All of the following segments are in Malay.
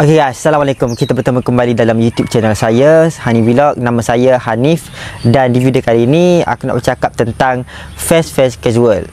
Okay guys, Assalamualaikum. Kita bertemu kembali dalam YouTube channel saya, Hanif Vlog. Nama saya Hanif. Dan di video kali ini aku nak bercakap tentang fans casual.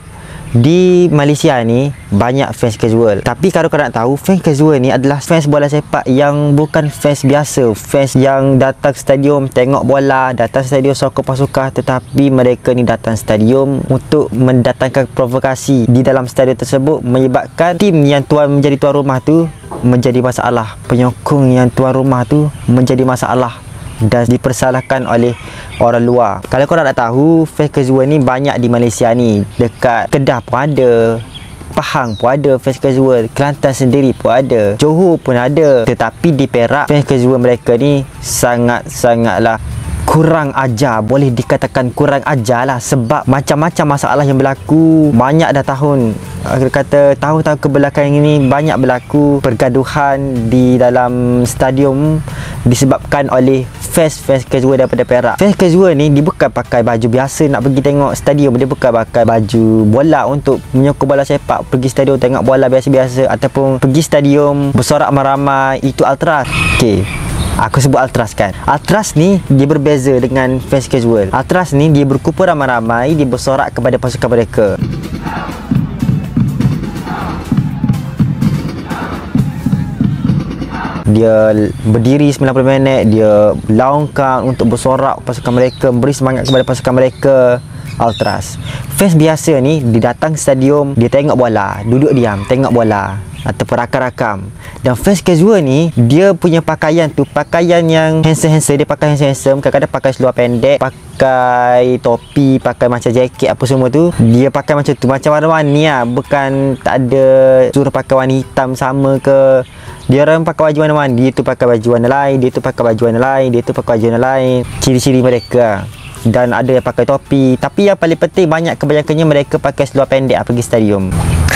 Di Malaysia ni banyak fans casual. Tapi kalau korang nak tahu, fans casual ni adalah fans bola sepak yang bukan fans biasa. Fans yang datang stadium tengok bola, datang stadium sokong pasukan, tetapi mereka ni datang stadium untuk mendatangkan provokasi di dalam stadium tersebut, menyebabkan tim yang menjadi tuan rumah tu menjadi masalah, penyokong yang tuan rumah tu menjadi masalah dan dipersalahkan oleh orang luar. Kalau korang nak tahu, fans casual ni banyak di Malaysia ni. Dekat Kedah pun ada, Pahang pun ada fans casual, Kelantan sendiri pun ada, Johor pun ada. Tetapi di Perak, fans casual mereka ni sangatlah kurang ajar. Boleh dikatakan kurang ajar lah, sebab macam-macam masalah yang berlaku. Banyak dah tahun-tahun kebelakangan ini banyak berlaku pergaduhan di dalam stadium disebabkan oleh fans casual daripada Perak. Fans casual ni dia bukan pakai baju biasa nak pergi tengok stadium. Dia bukan pakai baju bola untuk menyokong bola sepak, pergi stadium tengok bola biasa-biasa, ataupun pergi stadium bersorak ramai-ramai. Itu ultras. Okey, aku sebut ultras kan. Ultras ni dia berbeza dengan fans casual. Ultras ni dia berkumpul ramai-ramai, dia bersorak kepada pasukan mereka. Dia berdiri 90 minit, dia longkang untuk bersorak pasukan mereka, beri semangat kepada pasukan mereka. Ultras. Fans biasa ni dia datang stadium, dia tengok bola, duduk diam tengok bola ataupun rakam-rakam. Dan fans casual ni dia punya pakaian tu pakaian yang handsome. Dia pakai handsome, kadang-kadang pakai seluar pendek, pakai topi, pakai macam jaket apa semua tu. Dia pakai macam tu, macam warna-warni lah. Bukan tak ada suruh pakai warna hitam sama ke. Dia orang pakai baju warna-warni. Dia tu pakai baju warna lain, dia tu pakai baju warna lain, dia tu pakai baju warna lain. Ciri-ciri mereka. Dan ada yang pakai topi. Tapi yang paling penting, banyak kebanyakannya mereka pakai seluar pendek pergi stadium.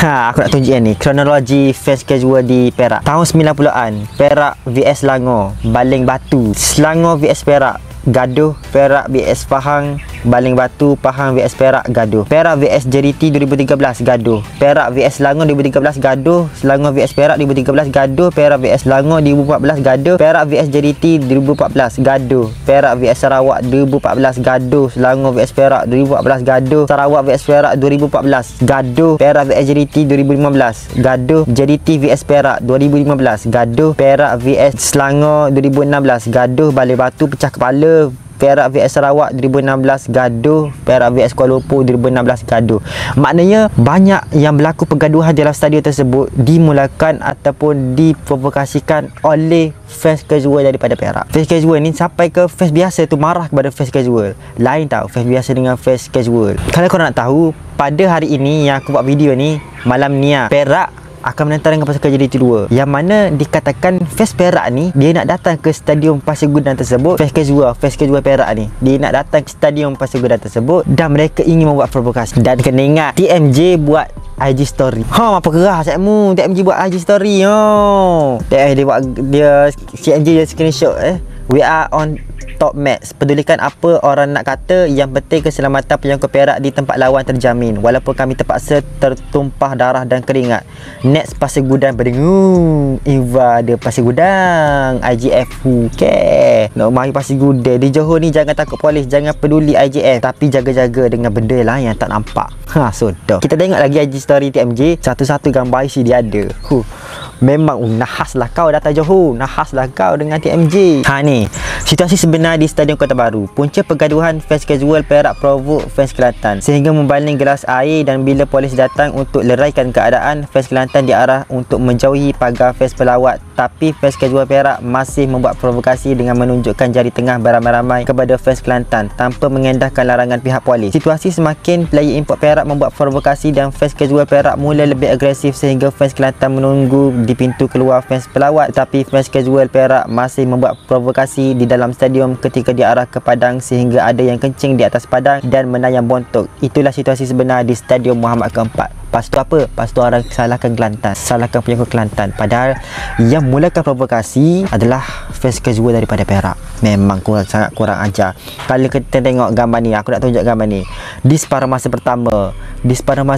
Aku nak tunjuk ni kronologi fans casual di Perak. Tahun 90-an, Perak vs Selangor, baling batu. Selangor vs Perak, gaduh. Perak vs Pahang, baling batu. Pahang vs Perak, gaduh. Perak vs JDT 2013, gaduh. Perak vs Selangor 2013, gaduh. Selangor vs Perak 2013, gaduh. Perak vs Selangor 2014, gaduh. Perak vs JDT 2014, gaduh. Perak vs Sarawak 2014, gaduh. Selangor vs Perak 2014, gaduh. Sarawak vs Perak 2014, gaduh. Perak vs JDT 2015, gaduh. JDT vs Perak 2015, gaduh. Perak vs Selangor 2016, gaduh. Baling batu pecah kepala. Perak vs Sarawak 2016, gaduh. Perak vs Kuala Lumpur 2016, gaduh. Maknanya banyak yang berlaku pergaduhan dalam stadium tersebut dimulakan ataupun diprovokasikan oleh fans casual daripada Perak. Fans casual ni sampai ke fans biasa tu marah kepada fans casual. Lain tau fans biasa dengan fans casual. Kalau korang nak tahu, pada hari ini yang aku buat video ni, malam ni Perak akan menentang dengan pasukan JDT 2, yang mana dikatakan fans Perak ni dia nak datang ke stadium Pasir Gudang tersebut. Fans casual Perak ni dia nak datang ke stadium Pasir Gudang tersebut dan mereka ingin membuat provokasi. Dan kena ingat, TMJ buat IG story. Apa keras sakmu TMJ buat IG story. TMJ dia screenshot we are on top match. Pedulikan apa orang nak kata, yang penting keselamatan penyokong Perak di tempat lawan terjamin. Walaupun kami terpaksa tertumpah darah dan keringat. Next Pasir Gudang berdengung. Iva ada Pasir Gudang. IGF okay. Nak mari Pasir Gudang. Di Johor ni jangan takut polis, jangan peduli IGF, tapi jaga-jaga dengan benda lain yang tak nampak. Sudah. Kita tengok lagi IG story TMJ. Satu-satu gambar isi dia ada. Memang nahaslah kau datang Johor. Nahaslah kau dengan TMJ. Ni situasi sebenar di Stadium Kota Baru. Punca pergaduhan fans casual Perak provok fans Kelantan sehingga membaling gelas air, dan bila polis datang untuk leraikan keadaan, fans Kelantan diarah untuk menjauhi pagar fans pelawat. Tapi fans casual Perak masih membuat provokasi dengan menunjukkan jari tengah beramai-ramai kepada fans Kelantan tanpa mengendahkan larangan pihak polis. Situasi semakin player import Perak membuat provokasi dan fans casual Perak mula lebih agresif sehingga fans Kelantan menunggu di pintu keluar fans pelawat. Tapi fans casual Perak masih membuat provokasi di dalam stadium ketika diarah ke padang sehingga ada yang kencing di atas padang dan menayang bontok. Itulah situasi sebenar di Stadium Muhammad keempat, Lepas tu apa? Lepas tu orang salahkan Kelantan, salahkan penyokong Kelantan. Padahal yang mulakan provokasi adalah fans casual daripada Perak. Memang sangat kurang ajar. Kalau kita tengok gambar ni, aku nak tunjuk gambar ni. Di separuh masa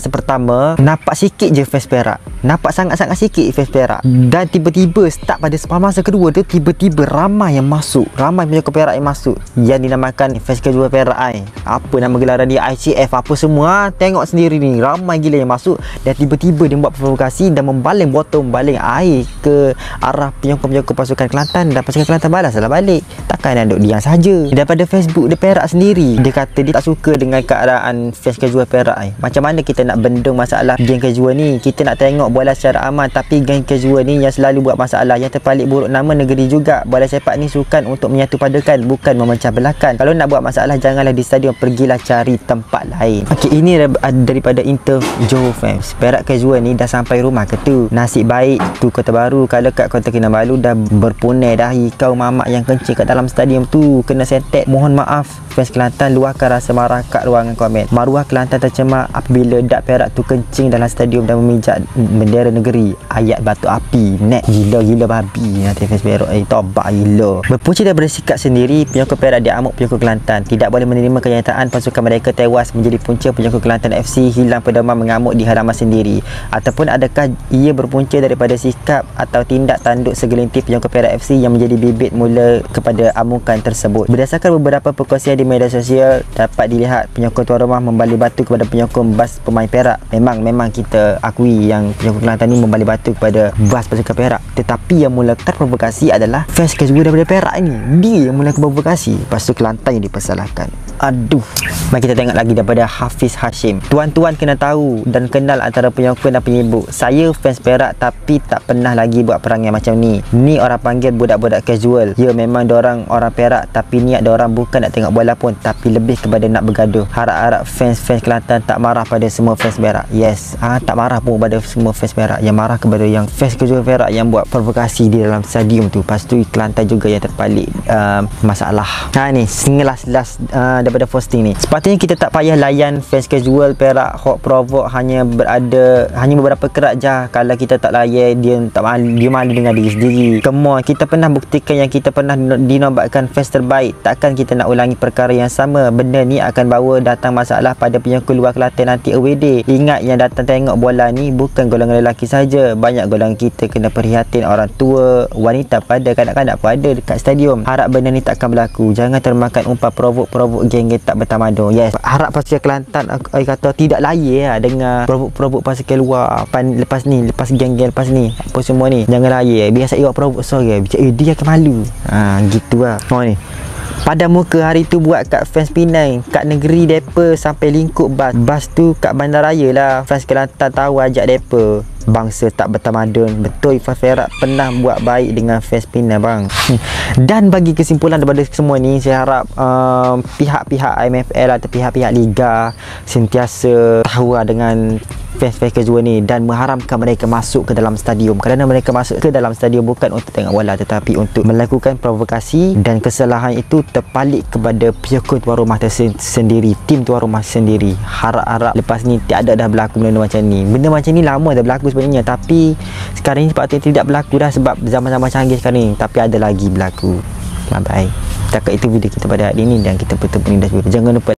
pertama, nampak sikit je fans Perak. Nampak sangat-sangat sikit fans Perak. Dan tiba-tiba start pada separuh masa kedua tu, tiba-tiba ramai yang masuk. Ramai penyokong Perak yang masuk, yang dinamakan fans casual Perak apa nama gelaran dia, ICF apa semua. Tengok sendiri ni, ramai gila yang masuk. Dan tiba-tiba dia buat provokasi dan membaling botol, membaling air ke arah penyokong-penyokong pasukan Kelantan. Dan pasukan Kelantan balaslah balik. Takkan nak duduk diam saja. Daripada Facebook dia Perak sendiri, dia kata dia tak suka dengan keadaan fans casual Perak. Macam mana kita nak bendung masalah geng casual ni? Kita nak tengok bola secara aman, tapi geng casual ni yang selalu buat masalah, yang terpalit buruk nama negeri juga. Bola sepak ni sukan untuk menyatu padakan, bukan memecah belahkan. Kalau nak buat masalah, janganlah di stadium, pergilah cari tempat lain. Okey, ini daripada Inter Johor Fans. Perak casual ni dah sampai rumah ke tu? Nasib baik tu Kota Baru. Kalau kat Kota Kinabalu dah berpunai dahi kau mamak yang kencing kat dalam stadium tu, kena setek. Mohon maaf fans Kelantan, luahkan rasa marah kat ruangan komen. Maruah Kelantan tercemar apabila dak Perak tu kencing dalam stadium dan memijak bendera negeri. Ayat batu api. Net gila babi nanti fans Perak. Tobat gila. Berpunca daripada sikap sendiri, penyokong Perak diamuk penyokong Kelantan. Tidak boleh menerima kenyataan pasukan mereka tewas menjadi punca penyokong Kelantan FC hilang pedoman mengamuk di halaman sendiri. Ataupun adakah ia berpunca daripada sikap atau tindak tanduk segelintir penyokong Perak FC yang menjadi bibit mula kepada amukan tersebut. Berdasarkan beberapa perkongsian di media sosial, dapat dilihat penyokong tuan rumah membalik batu kepada penyokong bas pemain Perak. Memang kita akui yang penyokong Kelantan ni membalik batu kepada bas pasukan Perak. Tetapi yang mulakan provokasi adalah fans casual daripada Perak ni. Dia yang mulakan provokasi. Lepas tu Kelantan yang dipersalahkan. Aduh. Mari kita tengok lagi daripada Hafiz Hashim. Tuan-tuan kena tahu dan kenal antara penyokong dan penyibuk. Saya fans Perak tapi tak pernah lagi buat perangai macam ni. Ni orang panggil budak-budak casual. Ya, memang diorang orang Perak, tapi niat diorang bukan nak tengok bola pun, tapi lebih kepada nak bergaduh. Harap-harap fans Kelantan tak marah pada semua fans Perak. Yes, tak marah pun pada semua fans Perak. Yang marah kepada yang fans casual Perak yang buat provokasi di dalam stadium tu. Lepas tu Kelantan juga yang terpalit masalah. Ni selas daripada posting ni. Sepatutnya kita tak payah layan fans casual Perak hok provok hanya beberapa kerat je. Kalau kita tak layan, dia malu dengan diri sendiri. Come on, kita pernah buktikan yang kita pernah dinobatkan fans terbaik. Takkan kita nak ulangi perkara yang sama. Benda ni akan bawa datang masalah pada penyokong luar Kelantan nanti away day. Ingat yang datang tengok bola ni bukan golongan lelaki saja. Banyak golongan kita kena prihatin, orang tua, wanita pada kanak-kanak pun ada dekat stadium. Harap benda ni takkan berlaku. Jangan termakan umpan provok geng-geng tak bertamadun. Yes, harap pasukan Kelantan kata tidak layan dengan provok pasukan luar lepas geng-geng lepas ni apa semua ni. Jangan layan. Biasa buat provok sorry. Dia akan malu. Gitu lah. Ni pada muka hari tu buat kat fans Penang, kat negeri depa sampai lingkup bas tu kat bandaraya lah. Fans Kelantan tahu ajak depa. Bangsa tak bertamadun. Betul fans Perak pernah buat baik dengan fans Penang bang. Dan bagi kesimpulan daripada semua ni, saya harap pihak-pihak IMFL atau pihak-pihak Liga sentiasa tahu dengan fans-fans casual ni dan mengharamkan mereka masuk ke dalam stadium. Kerana mereka masuk ke dalam stadium bukan untuk tengok bola, tetapi untuk melakukan provokasi, dan kesalahan itu terpalit kepada penyokong tuan rumah sendiri, tim tuan rumah sendiri. Harap-harap lepas ni tiada dah berlaku benda macam ni. Benda macam ni lama dah berlaku sebenarnya, tapi sekarang ni sepatutnya tidak berlaku dah sebab zaman-zaman canggih sekarang ni, tapi ada lagi berlaku. Bye-bye. Setakat itu video kita pada hari ini dan kita bertemu dah. Jangan lupa